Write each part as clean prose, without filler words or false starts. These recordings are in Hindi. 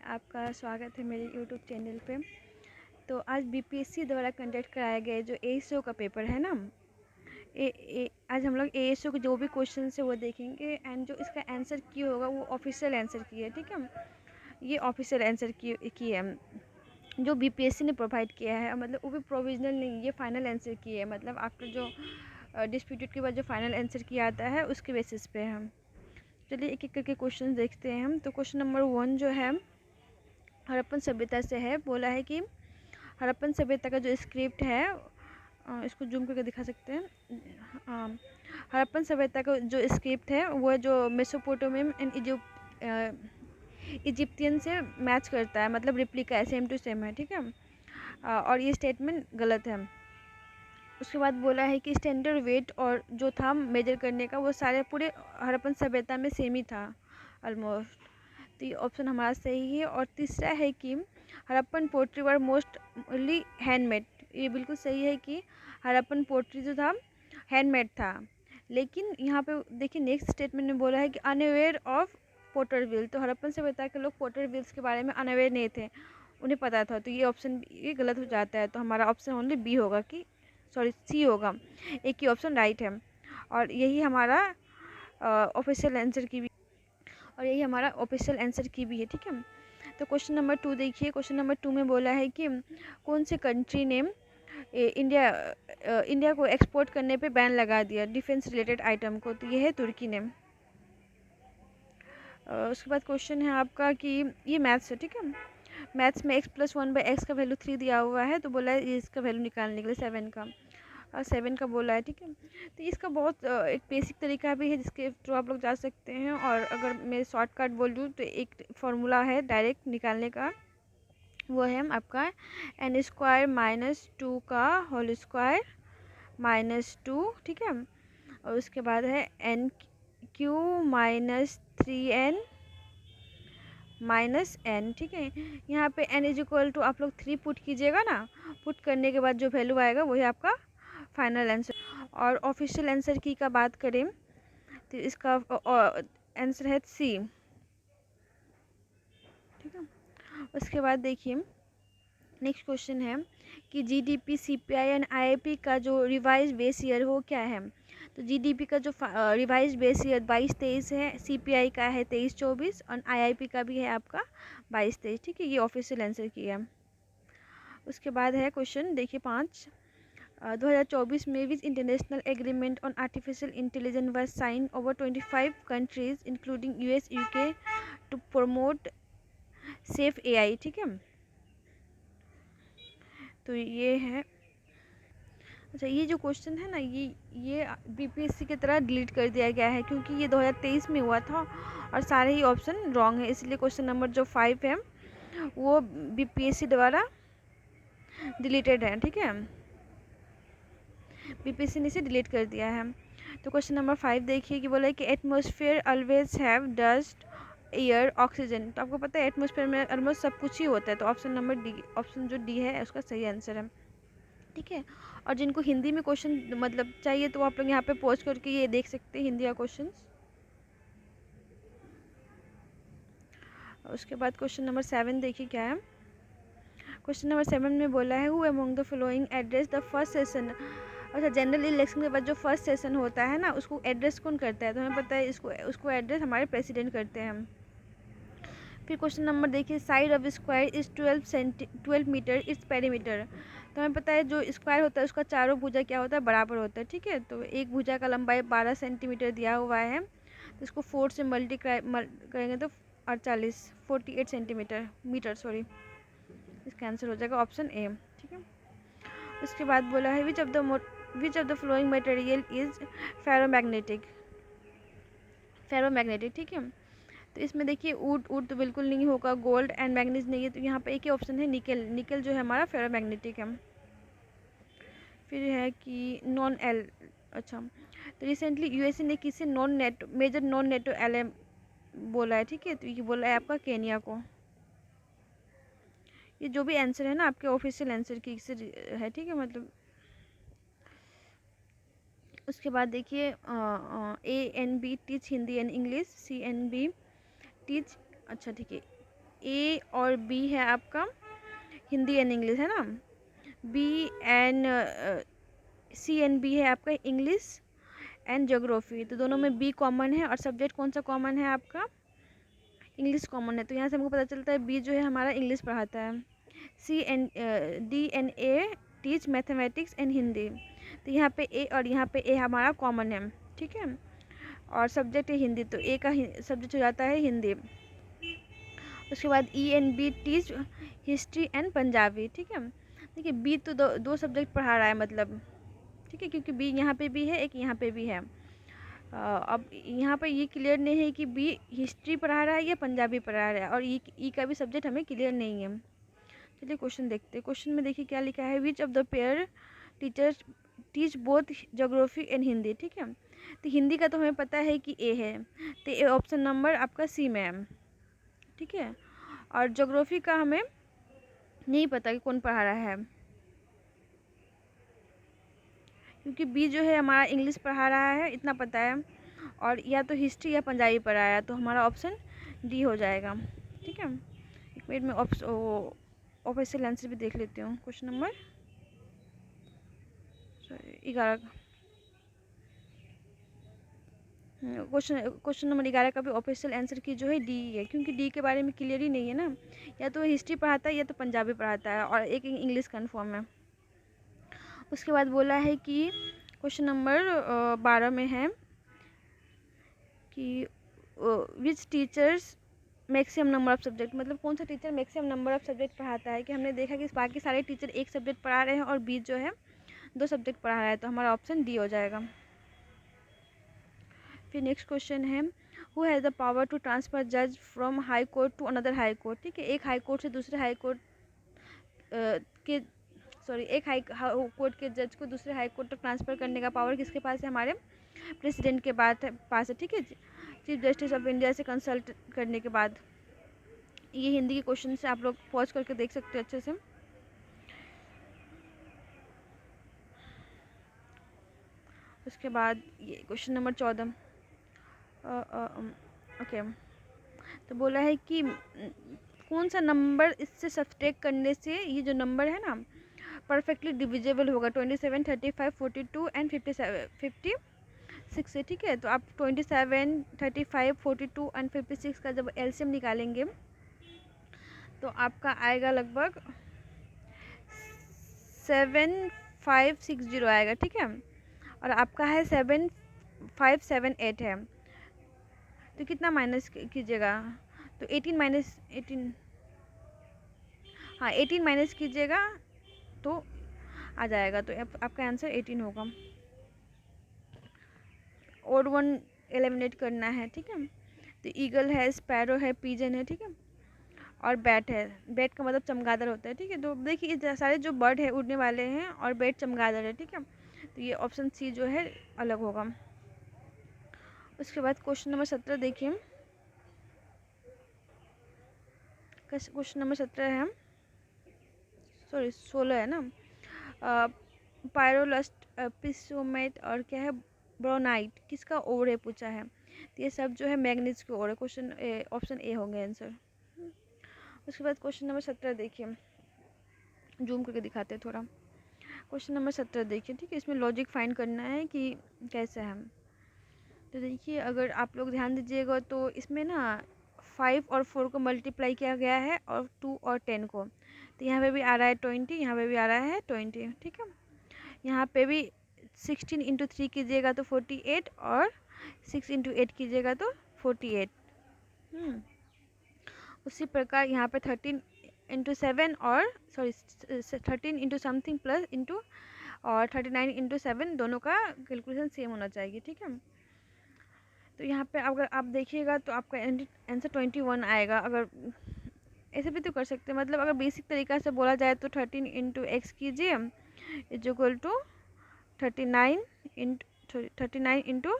आपका स्वागत है मेरे यूट्यूब चैनल पे। तो आज बीपीएससी द्वारा कंडक्ट कराया गया जो एएसओ का पेपर है ना, आज हम लोग एएसओ के जो भी क्वेश्चन है वो देखेंगे एंड जो इसका आंसर की होगा वो ऑफिशियल आंसर की है। ठीक है, ये ऑफिशियल आंसर की है जो बीपीएससी ने प्रोवाइड किया है, मतलब वो भी प्रोविजनल नहीं, ये फाइनल आंसर की है। मतलब आफ्टर जो डिस्प्यूटेड के बाद जो फाइनल आंसर किया आता है उसके बेसिस पे हम चलिए एक एक करके क्वेश्चन देखते हैं हम। तो क्वेश्चन नंबर 1 जो है हड़प्पन सभ्यता से है। बोला है कि हड़प्पन सभ्यता का जो स्क्रिप्ट है, इसको जूम करके दिखा सकते हैं। हड़प्पन सभ्यता का जो स्क्रिप्ट है वो जो मेसोपोटामियन एंड इजिप्टियन से मैच करता है, मतलब रिप्लिका है, सेम टू सेम है। ठीक है, और ये स्टेटमेंट गलत है। उसके बाद बोला है कि स्टैंडर्ड वेट और जो था मेजर करने का वो सारे पूरे हड़प्पन सभ्यता में सेम ही था ऑलमोस्ट। तो ये ऑप्शन हमारा सही है। और तीसरा है कि Harappan pottery were mostly handmade. ये बिल्कुल सही है कि हड़प्पन पोट्री जो था हैंडमेड था। लेकिन यहाँ पे देखिए नेक्स्ट स्टेटमेंट में बोला है कि अनअवेयर ऑफ पोटर व्हील। तो हड़प्पन सभ्यता के लोग पोटर व्हील्स के बारे में अनअवेयर नहीं थे, उन्हें पता था। तो ये ऑप्शन ये गलत हो जाता है। तो हमारा ऑप्शन ओनली बी होगा, कि सॉरी सी होगा। एक ही ऑप्शन राइट है और यही हमारा ऑफिशियल आंसर की भी और यही हमारा ऑफिशियल आंसर की भी है। ठीक है, तो क्वेश्चन नंबर 2 देखिए। क्वेश्चन नंबर 2 में बोला है कि कौन से कंट्री ने इंडिया को एक्सपोर्ट करने पे बैन लगा दिया डिफेंस रिलेटेड आइटम को। तो ये है तुर्की ने। उसके बाद क्वेश्चन है आपका कि ये मैथ्स है। ठीक है, मैथ्स में x+1/x का वैल्यू 3 दिया हुआ है। तो बोला है इसका वैल्यू निकालने के लिए 7 का, और 7 का बोला है। ठीक है, तो इसका बहुत एक बेसिक तरीका भी है जिसके थ्रू आप लोग जा सकते हैं। और अगर मैं शॉर्टकट बोलूँ तो एक फार्मूला है डायरेक्ट निकालने का, वो है आपका n² - 2 का होल स्क्वायर -2। ठीक है, और उसके बाद है NQ - 3n -n। ठीक है, यहाँ पे n = आप लोग 3 पुट कीजिएगा ना, पुट करने के बाद जो वैल्यू आएगा वही आपका फाइनल आंसर। और ऑफिशियल आंसर की का बात करें तो इसका आंसर है सी। ठीक है, उसके बाद देखिए नेक्स्ट क्वेश्चन है कि जीडीपी, सीपीआई एंड आईआईपी का जो रिवाइज बेस ईयर वो क्या है। तो जीडीपी का जो रिवाइज बेस ईयर 22-23 है, सीपीआई का है 23-24 और आईआईपी का भी है आपका 22-23। ठीक है, ये ऑफिशियल आंसर की है। उसके बाद है क्वेश्चन देखिए 5, 2024 में which international agreement on artificial intelligence was sign over 25 countries including US UK to promote safe AI. ठीक है, तो ये है। अच्छा, ये जो क्वेश्चन है ना, ये बीपीएससी की तरह डिलीट कर दिया गया है क्योंकि ये 2023 में हुआ था और सारे ही ऑप्शन रॉन्ग है। इसलिए क्वेश्चन नंबर जो 5 है वो बीपीएससी द्वारा डिलीटेड है। ठीक है, बीपीएससी ने इसे डिलीट कर दिया है। तो क्वेश्चन नंबर 5 देखिए कि बोला है कि atmosphere always have dust air oxygen. तो आपको पता है एटमॉस्फेयर में ऑलमोस्ट सब कुछ ही होता है। तो ऑप्शन नंबर डी, ऑप्शन जो डी है उसका सही आंसर है। ठीक है, और जिनको हिंदी में क्वेश्चन मतलब चाहिए तो आप लोग यहाँ पे पोस्ट करके ये देख सकते हैं हिंदी का क्वेश्चन। उसके बाद क्वेश्चन नंबर 7 देखिए क्या है। क्वेश्चन नंबर 7 में बोला है who among the following address the first session. अच्छा, जनरल इलेक्शन के बाद जो फर्स्ट सेशन होता है ना उसको एड्रेस कौन करता है। तो हमें पता है उसको एड्रेस हमारे प्रेसिडेंट करते हैं। फिर क्वेश्चन नंबर देखिए side of square is 12 metre its perimeter. तो हमें पता है जो स्क्वायर होता है उसका चारों भुजा क्या होता है, बराबर होता है। ठीक है, तो एक भुजा का लंबाई 12 सेंटीमीटर दिया हुआ है, तो इसको 4 से मल्टीप्लाई करेंगे तो 48 सेंटीमीटर मीटर सॉरी, इसका आंसर हो जाएगा ऑप्शन ए। ठीक है, उसके बाद बोला है which of the flowing material is ferromagnetic. ठीक है, तो इसमें देखिए वुड तो बिल्कुल नहीं होगा, गोल्ड एंड मैग्नीज नहीं है, तो यहाँ पे एक ही ऑप्शन है निकल। निकल जो है हमारा फेरोमैग्नेटिक है। फिर है कि नॉन एल। अच्छा, तो रिसेंटली यूएसए ने किसे मेजर नॉन नेटो एलएम बोला है। ठीक है, तो ये बोला है आपका केनिया को। ये जो भी आंसर है ना आपके ऑफिशियल आंसर की से है। ठीक है, मतलब उसके बाद देखिए ANB teach Hindi and English, CNB teach. अच्छा ठीक है, ए और बी है आपका हिंदी एंड इंग्लिश, है ना। B and C and B है आपका इंग्लिश एंड ज्योग्राफी। तो दोनों में बी कॉमन है और सब्जेक्ट कौन सा कॉमन है आपका, इंग्लिश कॉमन है। तो यहाँ से हमको पता चलता है बी जो है हमारा इंग्लिश पढ़ाता है। C and D and A teach mathematics and Hindi. तो यहाँ पे ए और यहाँ पे ए हमारा कॉमन है, ठीक है। और सब्जेक्ट है हिंदी, तो ए का सब्जेक्ट हो जाता है हिंदी। उसके बाद E and B teach history and Punjabi, ठीक है। देखिए बी तो दो सब्जेक्ट पढ़ा रहा है मतलब, ठीक है, क्योंकि बी यहाँ पे भी है, एक यहाँ पे भी है। अब यहाँ पर ये क्लियर नहीं है कि बी हिस्ट्री पढ़ा रहा है या पंजाबी पढ़ा रहा है, और ई का भी सब्जेक्ट हमें क्लियर नहीं है। चलिए क्वेश्चन देखते हैं। क्वेश्चन में देखिए क्या लिखा है, which of the pair teachers teach both geography and Hindi, ठीक है। तो हिंदी का तो हमें पता है कि ए है, तो ऑप्शन नंबर आपका सी में है, ठीक है। और ज्योग्राफी का हमें नहीं पता कि कौन पढ़ा रहा है, क्योंकि बी जो है हमारा इंग्लिश पढ़ा रहा है, इतना पता है, और या तो हिस्ट्री या पंजाबी पढ़ाया, तो हमारा ऑप्शन डी हो जाएगा, ठीक है। एक मिनट में ऑफिशियल आंसर भी देख लेती हूँ। क्वेश्चन नंबर 11, क्वेश्चन नंबर 11 का भी ऑफिशियल आंसर की जो है डी है, क्योंकि डी के बारे में क्लियर ही नहीं है ना, या तो हिस्ट्री पढ़ाता है या तो पंजाबी पढ़ाता है, और एक इंग्लिश कन्फर्म है। उसके बाद बोला है कि क्वेश्चन नंबर 12 में है कि which teachers maximum number of subject, मतलब कौन सा teacher maximum number of subject पढ़ाता है। कि हमने देखा कि बाकी सारे टीचर एक सब्जेक्ट पढ़ा रहे हैं और बी जो है 2 सब्जेक्ट पढ़ा रहा है, तो हमारा ऑप्शन डी हो जाएगा। फिर नेक्स्ट क्वेश्चन है, who has the power to transfer जज from high court to another high court, ठीक है। एक हाई कोर्ट से दूसरे हाई कोर्ट के एक हाई कोर्ट के जज को दूसरे हाई कोर्ट तक ट्रांसफ़र करने का पावर किसके पास है, हमारे प्रेसिडेंट के पास है, ठीक है, चीफ जस्टिस ऑफ इंडिया से कंसल्ट करने के बाद। ये हिंदी के क्वेश्चन से आप लोग पॉज करके देख सकते हैं अच्छे से। उसके बाद ये क्वेश्चन नंबर 14 ओके, तो बोला है कि कौन सा नंबर इससे सब्सट्रैक्ट करने से ये जो नंबर है ना परफेक्टली डिविजिबल होगा, 27, 35, 42 एंड 56 से, ठीक है। तो आप 27, 35, 42 एंड 56 का जब एलसीएम निकालेंगे तो आपका आएगा लगभग 7560 आएगा, ठीक है। और आपका है 7578 है, तो कितना माइनस कीजिएगा, तो 18 माइनस 18, हाँ 18 माइनस कीजिएगा तो आ जाएगा, तो आपका आंसर 18 होगा। ओड वन एलिमिनेट करना है, ठीक है। तो ईगल है, स्पैरो है, पिजन है, ठीक है, और बैट है। बैट का मतलब चमगादड़ होता है, ठीक है। तो देखिए सारे जो बर्ड है उड़ने वाले हैं और बैट चमगादड़ है, ठीक है। तो ये ऑप्शन सी जो है अलग होगा। उसके बाद क्वेश्चन नंबर 17 देखिए, क्वेश्चन नंबर 17 है, सॉरी 16 है ना, पायरोलस्ट, पिसोमेट और क्या है ब्रोनाइट, किसका ओर है पूछा है। तो ये सब जो है मैग्नीज के ओर है, क्वेश्चन ऑप्शन ए होंगे आंसर। उसके बाद क्वेश्चन नंबर 17 देखिए, जूम करके दिखाते हैं थोड़ा। क्वेश्चन नंबर 17 देखिए, ठीक है। इसमें लॉजिक फाइंड करना है कि कैसे है। तो देखिए अगर आप लोग ध्यान दीजिएगा तो इसमें ना 5 और 4 को मल्टीप्लाई किया गया है और 2 और 10 को, तो यहाँ पे भी आ रहा है 20, यहाँ पे भी आ रहा है 20, ठीक है। यहाँ पे भी 16 इंटू 3 कीजिएगा तो 48 और 6 इंटू 8 कीजिएगा तो 48। उसी प्रकार यहाँ पे 13 इंटू 7 और 13 इंटू समथिंग प्लस इंटू और 39 इंटू 7 दोनों का कैलकुलेशन सेम होना चाहिए, ठीक है। तो यहाँ पे अगर आप देखिएगा तो आपका आंसर 21 आएगा। अगर ऐसे भी तो कर सकते हैं, मतलब अगर बेसिक तरीका से बोला जाए तो 13 इंटू एक्स कीजिए इज इक्वल टू 39 इंटू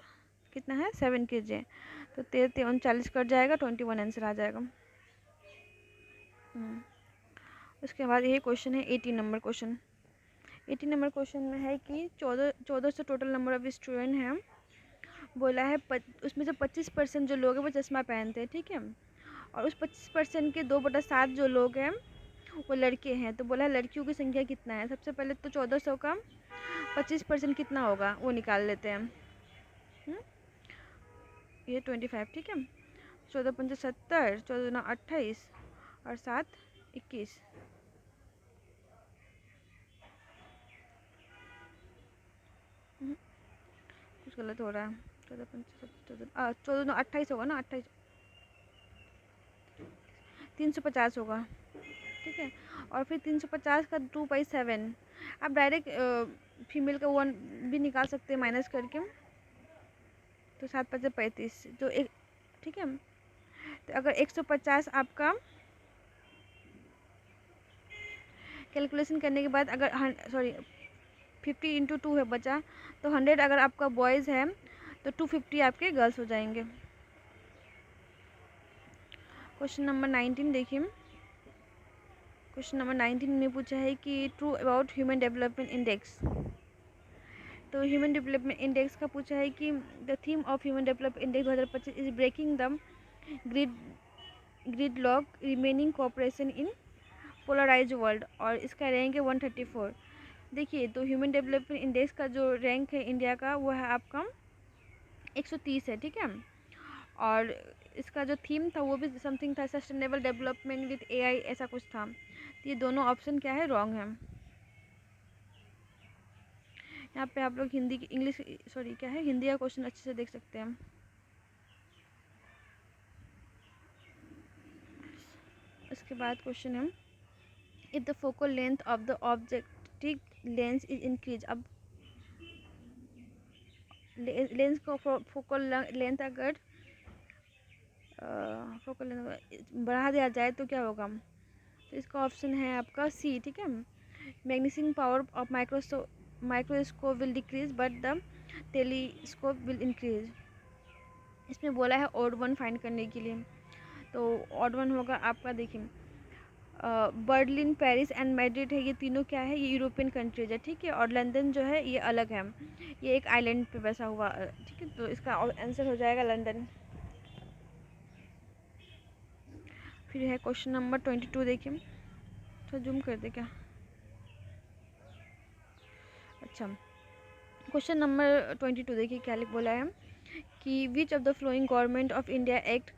कितना है 7 कीजिए, तो 13 39 कट जाएगा, 21 आंसर आ जाएगा। उसके बाद यही क्वेश्चन है 18 नंबर क्वेश्चन। 18 नंबर क्वेश्चन में है कि 14 से टोटल नंबर ऑफ स्टूडेंट हैं। बोला है उसमें से 25% जो लोग हैं वो चश्मा पहनते हैं, ठीक है। और उस 25% के 2/7 जो लोग हैं वो लड़के हैं। तो बोला लड़कियों की संख्या कितना है। सबसे पहले तो 1400 का 25% कितना होगा वो निकाल लेते हैं। ये 25, ठीक है। 14×5 70, 14×9 28 और 7 21। कुछ गलत हो रहा है। 14×5 14 28 होगा ना, 28 350 होगा, ठीक है। और फिर 350 का 2/7 आप डायरेक्ट फीमेल का 1 भी निकाल सकते हैं माइनस करके। तो 7×5 35, तो एक, ठीक है। तो अगर 150 आपका कैलकुलेशन करने के बाद अगर 50 × 2 है बचा, तो 100 अगर आपका बॉयज़ है तो 250 आपके गर्ल्स हो जाएंगे। क्वेश्चन नंबर 19 देखिए। क्वेश्चन नंबर 19 में पूछा है कि true about human development index. तो ह्यूमन डेवलपमेंट इंडेक्स का पूछा है कि the theme of human development index 2025 is breaking the gridlock remaining cooperation in polarize world, और इसका रैंक है 134। देखिए, तो ह्यूमन डेवलपमेंट इंडेक्स का जो रैंक है इंडिया का वो है आपका 130 है, ठीक है। और इसका जो थीम था वो भी समथिंग था सस्टेनेबल डेवलपमेंट विद एआई, ऐसा कुछ था। तो ये दोनों ऑप्शन क्या है, रॉन्ग है। यहाँ पे आप लोग हिंदी की इंग्लिश सॉरी क्या है हिंदी का क्वेश्चन अच्छे से देख सकते हैं। इसके बाद क्वेश्चन है if the focal length of the objective lens is increase. अब लेंस को फोकल लेंथ अगर फोकल लेंथ बढ़ा दिया जाए तो क्या होगा। तो इसका ऑप्शन है आपका सी, ठीक है। Magnifying power of microscope will decrease but the telescope will increase. इसमें बोला है ऑड वन फाइंड करने के लिए। तो ऑड वन होगा आपका, देखिए बर्लिन, पेरिस एंड मैड्रिड है, ये तीनों क्या है, ये यूरोपियन कंट्रीज है, ठीक है। और लंदन जो है ये अलग है, ये एक आइलैंड पे बसा हुआ, ठीक है। तो इसका आंसर हो जाएगा लंदन। फिर है क्वेश्चन नंबर 22 देखिए। तो जूम कर दे क्या, अच्छा। क्वेश्चन नंबर 22 देखिए क्या लिख बोला है कि which of the following government of India act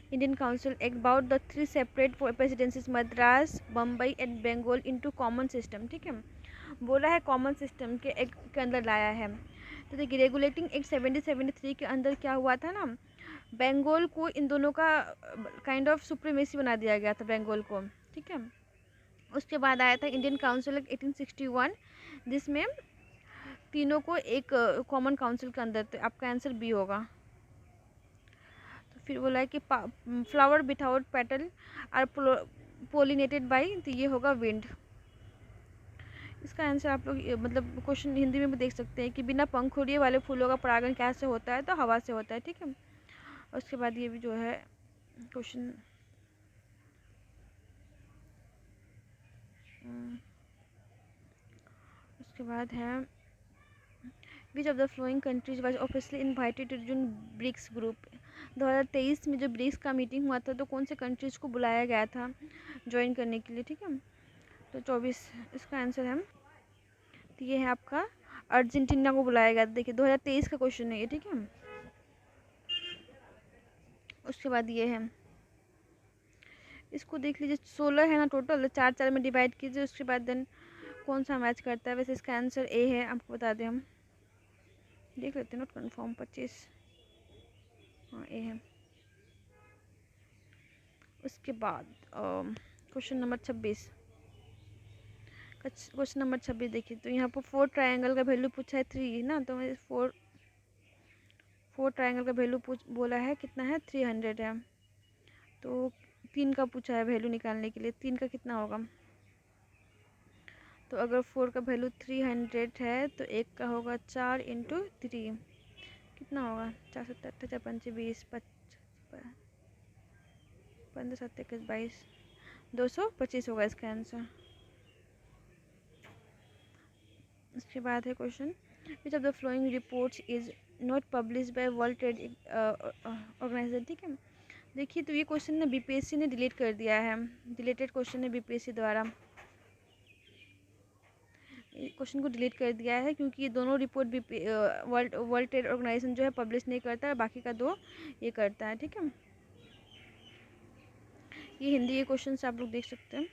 Indian council act about the 3 separate presidencies Madras, Bombay and Bengal into common system, ठीक है। बोला है कॉमन सिस्टम के एक्ट के अंदर लाया है। तो देखिए रेगुलेटिंग एक्ट 1773 के अंदर क्या हुआ था ना, बंगाल को इन दोनों का काइंड ऑफ सुप्रीमेसी बना दिया गया था बंगाल को, ठीक है। उसके बाद आया था इंडियन काउंसिल एक्ट 1861, जिसमें तीनों को एक कॉमन काउंसिल के अंदर, तो आपका आंसर बी होगा। तो फिर बोला है कि flower without petal are pollinated by, तो ये होगा विंड। इसका आंसर आप लोग मतलब क्वेश्चन हिंदी में भी देख सकते हैं कि बिना पंखुड़ियों वाले फूलों का परागण कैसे होता है, तो हवा से होता है, ठीक है। उसके बाद ये भी जो है क्वेश्चन उसके बाद है which of the following countries was officially invited to join BRICS group. 2023 में जो ब्रिक्स का मीटिंग हुआ था तो कौन से कंट्रीज को बुलाया गया था ज्वाइन करने के लिए, ठीक है। तो 24 इसका आंसर है, तो ये है आपका अर्जेंटीना को बुलाया गया था। देखिए 2023 का क्वेश्चन है ये, ठीक है। उसके बाद ये है, इसको देख लीजिए, 16 है ना टोटल, 4 में डिवाइड कीजिए, उसके बाद देन कौन सा मैच करता है। वैसे इसका आंसर ए है, आपको बता दें हम देख लेते हैं, नोट कन्फर्म 25, हाँ ए है। उसके बाद क्वेश्चन नंबर 26, क्वेश्चन नंबर 26 देखिए। तो यहाँ पर 4 ट्रायंगल का वैल्यू पूछा है 3 ना, तो 4 ट्रायंगल का वैल्यू बोला है कितना है, 300 है। तो 3 का पूछा है वैल्यू निकालने के लिए, 3 का कितना होगा। तो अगर 4 का वैल्यू 300 है तो 1 का होगा 4 × 3, कितना होगा, 4 7 4 5 20 15 7 21 22 225 होगा इसका आंसर। इसके बाद है question which of the following reports is not publish by world trade organisation, ठीक है। देखिए तो ये क्वेश्चन ना बीपीएससी ने डिलीट कर दिया है, डिलीटेड क्वेश्चन है बीपीएससी द्वारा, क्वेश्चन को डिलीट कर दिया है क्योंकि ये दोनों रिपोर्ट भी वर्ल्ड वर्ल्ड ट्रेड ऑर्गेनाइजेशन जो है पब्लिश नहीं करता है, बाकी का दो ये करता है। ठीक है, ये हिंदी के क्वेश्चन आप लोग देख सकते हैं।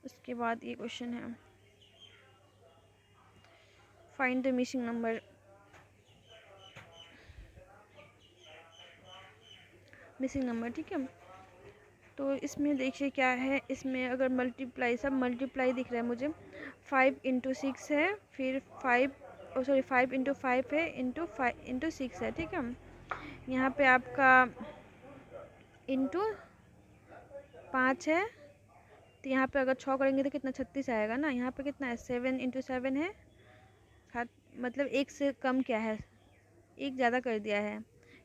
उसके बाद ये क्वेश्चन है find the missing number. Missing number, ठीक है। तो इसमें देखिए क्या है, इसमें अगर मल्टीप्लाई, सब मल्टीप्लाई दिख रहा है मुझे। 5 × 6 है, फिर 5 है, इंटू 6 है। ठीक है, यहाँ पे आपका इंटू 5 है, तो यहाँ पे अगर 6 करेंगे तो कितना 36 आएगा ना। यहाँ पे कितना है 7 × 7 है, मतलब एक से कम क्या है, एक ज़्यादा कर दिया है,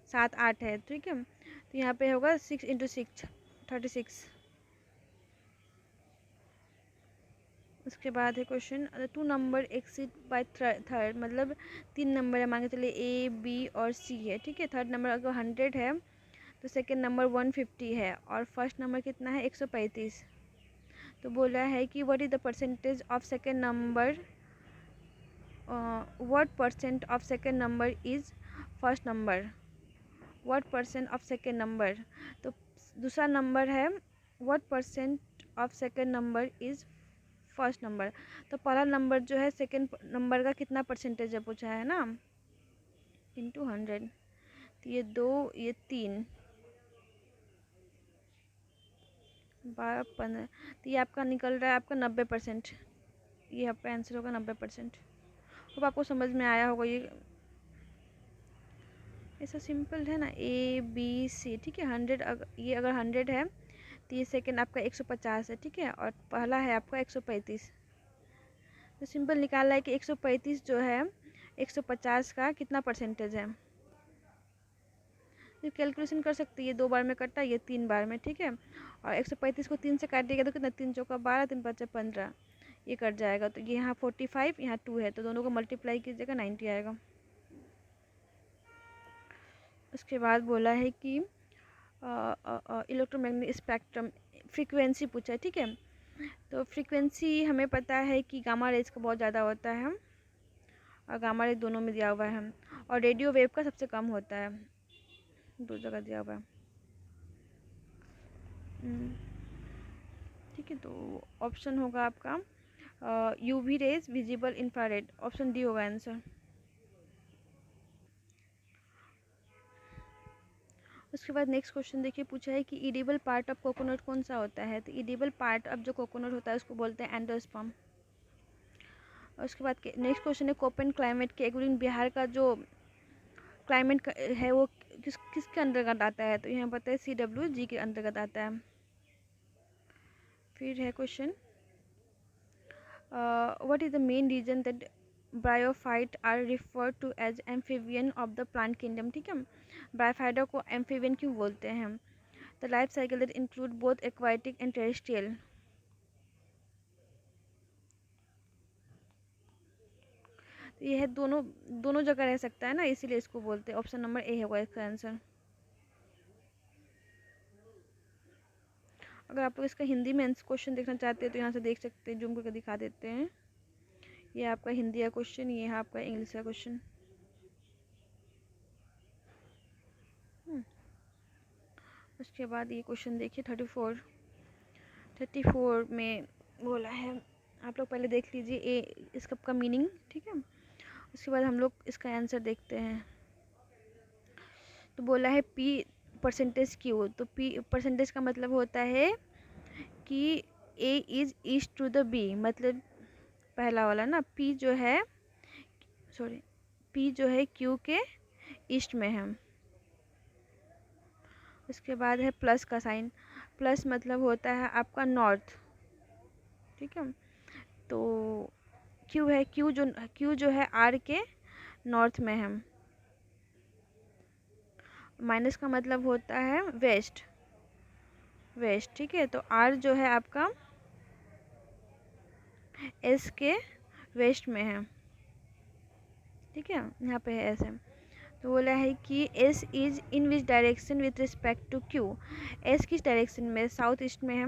7 8 है। ठीक है, तो यहाँ पे होगा 6 × 6 36। उसके बाद है question 2 number exceed by third, मतलब 3 नंबर है, मान के चलिए ए बी और सी है। ठीक है, थर्ड नंबर अगर 100 है तो सेकंड नंबर 150 है और फर्स्ट नंबर कितना है 135। तो बोला है कि what is the percentage of second number, what percent of second number is first number, what percent of second number. तो दूसरा नंबर है what percent of second number is first number. तो पहला नंबर जो है सेकंड नंबर का कितना परसेंटेज है पूछा है ना, इंटू 100। तो ये 2, ये 3, 12 15, तो ये आपका निकल रहा है आपका 90%। ये आपका आंसर होगा 90%। अब आपको समझ में आया होगा, ये ऐसा सिंपल है ना, ए बी सी। ठीक है, 100 ये अगर 100 है तो ये सेकेंड आपका 150 है। ठीक है, और पहला है आपका 135। तो सिंपल निकालना है कि 135 जो है 150 का कितना परसेंटेज है। तो कैलकुलेशन कर सकती है, 2 बार में कटा, ये 3 बार में। ठीक है, और 135 को 3 से काटिएगा तो कितना, 3 चौका 12, 3 5 15, ये कट जाएगा। तो ये यहाँ 45, यहाँ 2 है, तो दोनों को मल्टीप्लाई कीजिएगा 90 आएगा। उसके बाद बोला है कि इलेक्ट्रोमैग्नेटिक स्पेक्ट्रम फ्रीक्वेंसी पूछा है। ठीक है, तो फ्रीक्वेंसी हमें पता है कि गामा रेज का बहुत ज़्यादा होता है और गामा रेज दोनों में दिया हुआ है, और रेडियो वेव का सबसे कम होता है, 2 जगह दिया हुआ है। ठीक है, तो ऑप्शन होगा आपका UV rays, visible, infrared, option D होगा आंसर। उसके बाद नेक्स्ट क्वेश्चन देखिए, पूछा है कि इडिबल पार्ट ऑफ कोकोनट कौन सा होता है। तो इडिबल पार्ट ऑफ जो कोकोनट होता है उसको बोलते हैं एंडोस्पर्म। और उसके बाद नेक्स्ट क्वेश्चन है कोपेन क्लाइमेट के अकॉर्डिंग बिहार का जो क्लाइमेट है वो किसके अंतर्गत आता है। तो यहाँ पता है CWG के अंतर्गत आता है। फिर है question what is the main reason that bryophyte are refer to as amphibian of the plant kingdom. ठीक है, ब्रायोफाइटा को एम्फीबियन क्यों बोलते हैं। The life cycle that include both aquatic and terrestrial. तो ये है दोनों जगह रह सकता है ना, इसीलिए इसको बोलते हैं। ऑप्शन नंबर ए होगा इसका आंसर। अगर आप लोग इसका हिंदी में क्वेश्चन देखना चाहते हैं तो यहाँ से देख सकते हैं, जूम करके दिखा देते हैं। ये आपका हिंदी का क्वेश्चन, ये है आपका इंग्लिश का क्वेश्चन। उसके बाद ये क्वेश्चन देखिए 34 में बोला है, आप लोग पहले देख लीजिए ए इसका का मीनिंग। ठीक है, उसके बाद हम लोग इसका आंसर देखते हैं। तो बोला है P परसेंटेज Q। तो P परसेंटेज का मतलब होता है कि A is east to the B, मतलब पहला वाला ना, P जो है Q के ईस्ट में है। उसके बाद है प्लस का साइन, प्लस मतलब होता है आपका नॉर्थ। ठीक है, तो Q जो है R के नॉर्थ में है। माइनस का मतलब होता है वेस्ट। ठीक है, तो R जो है आपका S के वेस्ट में है। ठीक है, यहाँ पे है ऐसे। तो बोला है कि S is in which direction with respect to Q. S किस डायरेक्शन में, साउथ ईस्ट में है।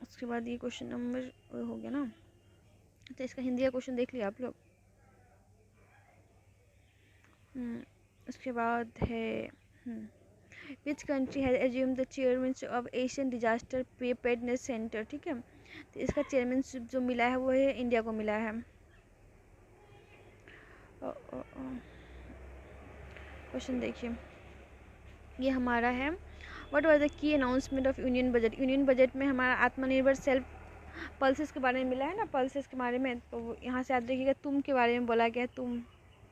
उसके बाद ये क्वेश्चन नंबर हो गया ना, तो इसका हिंदी का क्वेश्चन देख लिया आप लोग। उसके बाद है which country has assume the chairmanship of Asian disaster preparedness centre. ठीक है, तो इसका चेयरमैनशिप जो मिला है वो है इंडिया को मिला है। क्वेश्चन देखिए, ये हमारा है what was the key announcement of union budget. Union budget में हमारा आत्मनिर्भर सेल्फ पल्सेस के बारे में मिला है ना, पल्सेस के बारे में। तो यहाँ से आप देखिएगा तुम के बारे में बोला गया है।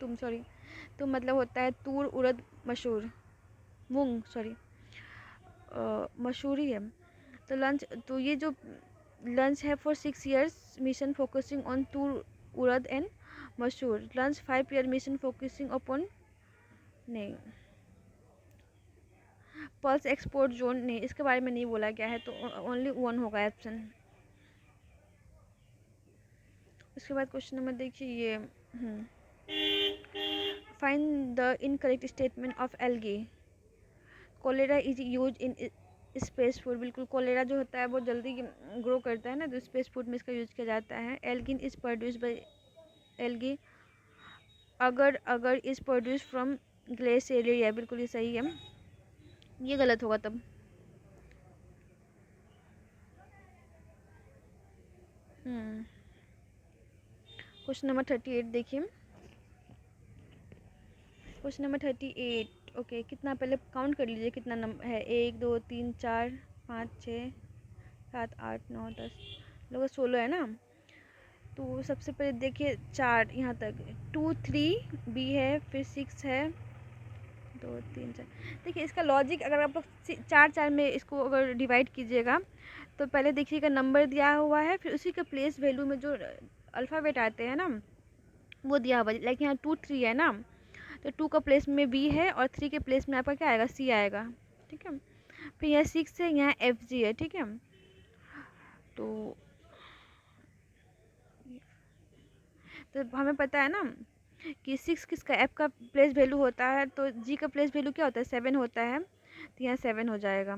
तुम सॉरी, तुम मतलब होता है तूर, उड़द, मसूर, मूंग सॉरी, मसूरी है। तो लंच, तो ये जो लंच है for 6 years mission focusing on toor, urad and masoor. Lunch 5 year mission focusing upon, नहीं, पल्स एक्सपोर्ट जोन नहीं, इसके बारे में नहीं बोला गया है, तो ओनली 1 होगा ऑप्शन। उसके बाद क्वेश्चन नंबर देखिए, ये find the incorrect statement of algae. Chlorella is use in space food. बिल्कुल, कोलेरा जो होता है वो जल्दी ग्रो करता है ना, तो स्पेस फूड में इसका यूज किया जाता है। Algin is produce by algae, agar is produce from gracilaria. बिल्कुल ये सही है, ये गलत होगा तब। क्वेश्चन नंबर 38 देखिए, क्वेश्चन नंबर 38। ओके, कितना पहले काउंट कर लीजिए कितना नंबर है। 1 2 3 4 5 6 7 8 9 10, लोग 16 है ना। तो सबसे पहले देखिए 4 यहाँ तक, 2 3 बी है, फिर 6 है, 2 3 4। देखिए इसका लॉजिक, अगर आप लोग 4 4 में इसको अगर डिवाइड कीजिएगा तो पहले देखिएगा नंबर दिया हुआ है, फिर उसी के प्लेस वैल्यू में जो अल्फ़ाबेट आते हैं ना वो दिया हुआ है। लाइक यहाँ 2 3 है ना, तो 2 का प्लेस में बी है और 3 के प्लेस में आपका क्या आएगा, सी आएगा। ठीक है, फिर यहाँ 6 है, यहाँ एफ जी है। ठीक है, तो हमें पता है ना कि 6 किसका, एफ का प्लेस वैल्यू होता है, तो जी का प्लेस वैल्यू क्या होता है, 7 होता है, तो यहाँ 7 हो जाएगा।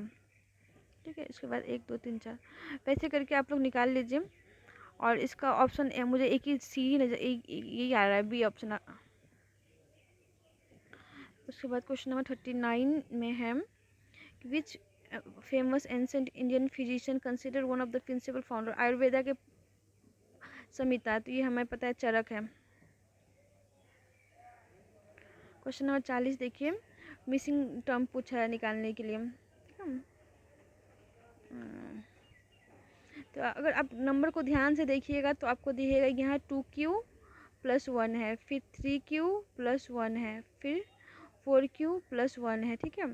ठीक है, इसके बाद 1 2 3 4 वैसे करके आप लोग निकाल लीजिए। और इसका ऑप्शन मुझे एक ही सी ही नजर, यही आ रहा है, बी ऑप्शन। उसके बाद क्वेश्चन नंबर 39 में है which famous ancient Indian physician consider one of the principal founder Ayurveda के संहिता। तो ये हमें पता है चरक है। क्वेश्चन नंबर 40 देखिए, मिसिंग टर्म पूछा है निकालने के लिए। तो अगर आप नंबर को ध्यान से देखिएगा तो आपको दिखेगा यहाँ 2Q प्लस 1 है, फिर 3Q प्लस 1 है, फिर 4Q प्लस 1 है। ठीक है,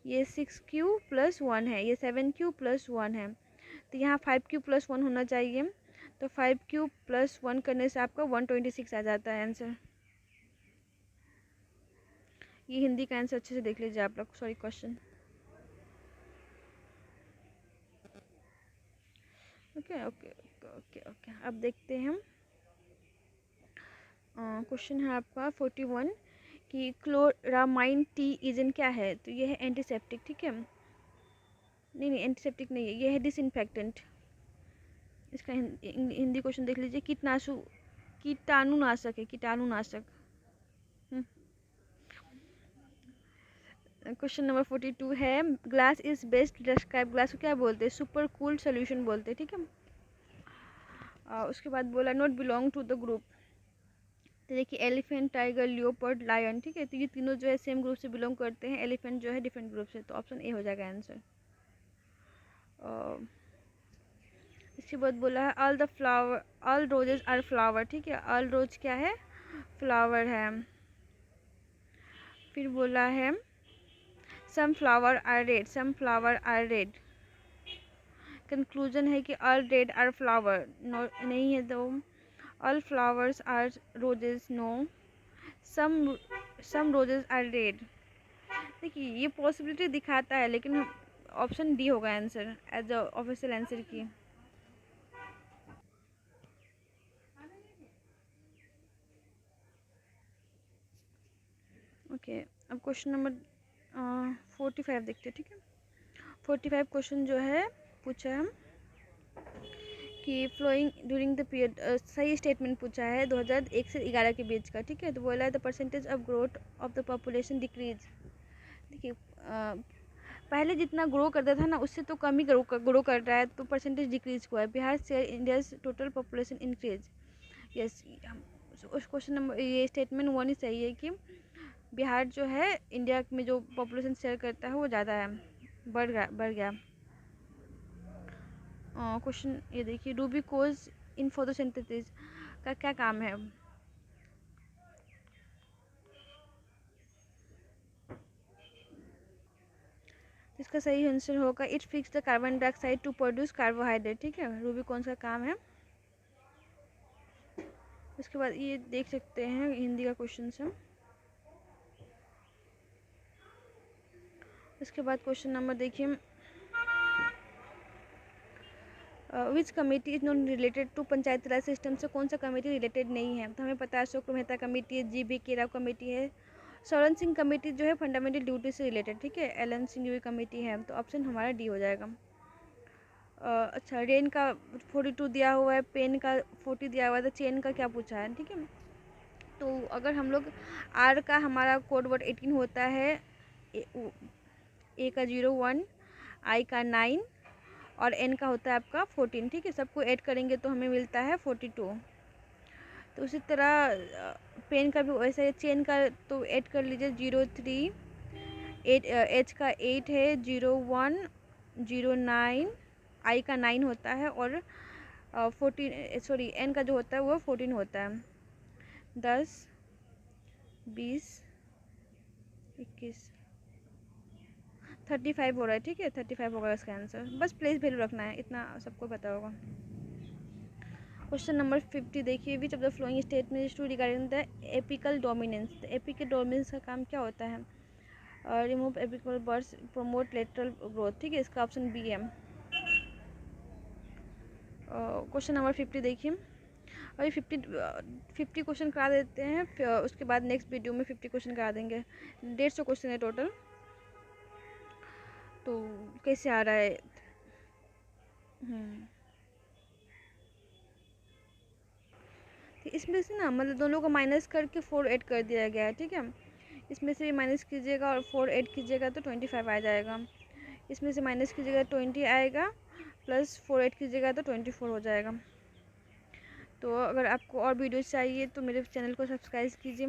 ये 6Q प्लस 1 है, ये 7Q प्लस 1 है, तो यहाँ 5Q प्लस 1 होना चाहिए। तो 5Q प्लस 1 करने से आपका 126 आ जाता है आंसर। ये हिंदी का आंसर अच्छे से देख लीजिए आप लोग, sorry question. Okay okay okay okay, अब देखते हैं हम। क्वेश्चन है आपका 41 कि क्लोरामाइन टी एजेंट क्या है। तो ये है एंटीसेप्टिक। ठीक है, नहीं नहीं एंटीसेप्टिक नहीं है, ये है डिसइंफेक्टेंट। इसका हिंदी क्वेश्चन देख लीजिए, कीटाणुनाशक है, कीटाणुनाशक। क्वेश्चन नंबर 42 है glass is best describe. Glass को क्या बोलते हैं, सुपर कूल सोल्यूशन बोलते हैं। ठीक है, उसके बाद बोला not belong to the group. तो देखिए एलिफेंट, टाइगर, लियोपर्ड, लायन। ठीक है, तो ये तीनों जो है सेम ग्रुप से बिलोंग करते हैं, एलिफेंट जो है डिफरेंट ग्रुप से, तो ऑप्शन ए हो जाएगा आंसर। इसके बाद बोला है all the flower, all roses are flower. ठीक है, ऑल रोज क्या है, फ्लावर है। फिर बोला है some flower are red, some flower are red. Conclusion है कि ऑल रेड आर फ्लावर, नहीं है। तो all flowers are roses, no. Some roses are red. देखिए ये पॉसिबिलिटी दिखाता है, लेकिन ऑप्शन डी होगा answer as a official answer key. Okay, अब क्वेश्चन नंबर 45 देखते हैं, ठीक है। 45 क्वेश्चन जो है पूछा है कि फ्लोइंग ड्यूरिंग द पीरियड, सही स्टेटमेंट पूछा है 2001 से 11 के बीच का, ठीक है। तो बोला है the percentage of growth of the population decrease. देखिए पहले जितना ग्रो करता था ना उससे तो कम ही ग्रो कर रहा है, तो परसेंटेज डिक्रीज हुआ है। Bihar share India's total population increase. Yes, उस क्वेश्चन नंबर ये स्टेटमेंट 1 ही सही है कि बिहार जो है इंडिया में जो पॉपुलेशन शेयर करता है वो ज़्यादा है, बढ़ गया। क्वेश्चन ये देखिए, रूबी कोज इन फोटोसिंथेसिस का क्या काम है? इसका सही आंसर होगा it fix the carbon dioxide to produce carbohydrate, ठीक है। रूबी कौन सा काम है। उसके बाद ये देख सकते हैं हिंदी का क्वेश्चन है। उसके बाद क्वेश्चन नंबर देखिए, which committee is not related to Panchayati Raj system से कौन सा कमेटी रिलेटेड नहीं है? तो हमें पता है अशोक मेहता कमेटी है, जी बी के राव कमेटी है, सौरन सिंह कमेटी जो है फंडामेंटल ड्यूटी से रिलेटेड, ठीक है। एल एन सिंह कमेटी है, तो ऑप्शन हमारा डी हो जाएगा। अच्छा, रेन का 42 दिया हुआ है, पेन का 40 दिया हुआ है, तो चेन का क्या पूछा है, ठीक है। तो अगर हम लोग आर का हमारा कोड वर्ड 18 होता है, ए का 01, आई का 9 और एन का होता है आपका 14, ठीक है। सबको ऐड करेंगे तो हमें मिलता है 42। तो उसी तरह पेन का भी वैसे है, चेन का तो ऐड कर लीजिए 03, 8, एच का 8 है, 01, 09, आई का 9 होता है और 14, सॉरी एन का जो होता है वो 14 होता है। 10, 20, 21, 35 हो रहा है, ठीक है। 35 होगा इसका आंसर, बस प्लेस वैल्यू रखना है, इतना सबको पता होगा। क्वेश्चन नंबर 50 देखिए, which of the following statement to regarding the apical dominance. The apical dominance का काम क्या होता है? Remove apical buds, promote lateral growth, ठीक है। इसका ऑप्शन बी है। क्वेश्चन नंबर 50 देखिए, अभी 50 क्वेश्चन करा देते हैं, फिर उसके बाद नेक्स्ट वीडियो में 50 क्वेश्चन करा देंगे। 150 क्वेश्चन है टोटल, तो कैसे आ रहा है? इसमें से ना मतलब दोनों को माइनस करके 4 ऐड कर दिया गया है, ठीक है। इसमें से माइनस कीजिएगा और 4 ऐड कीजिएगा तो 25 आ जाएगा। इसमें से माइनस कीजिएगा 20 आएगा, प्लस 4 ऐड कीजिएगा तो 24 हो जाएगा। तो अगर आपको और वीडियोस चाहिए तो मेरे चैनल को सब्सक्राइब कीजिए।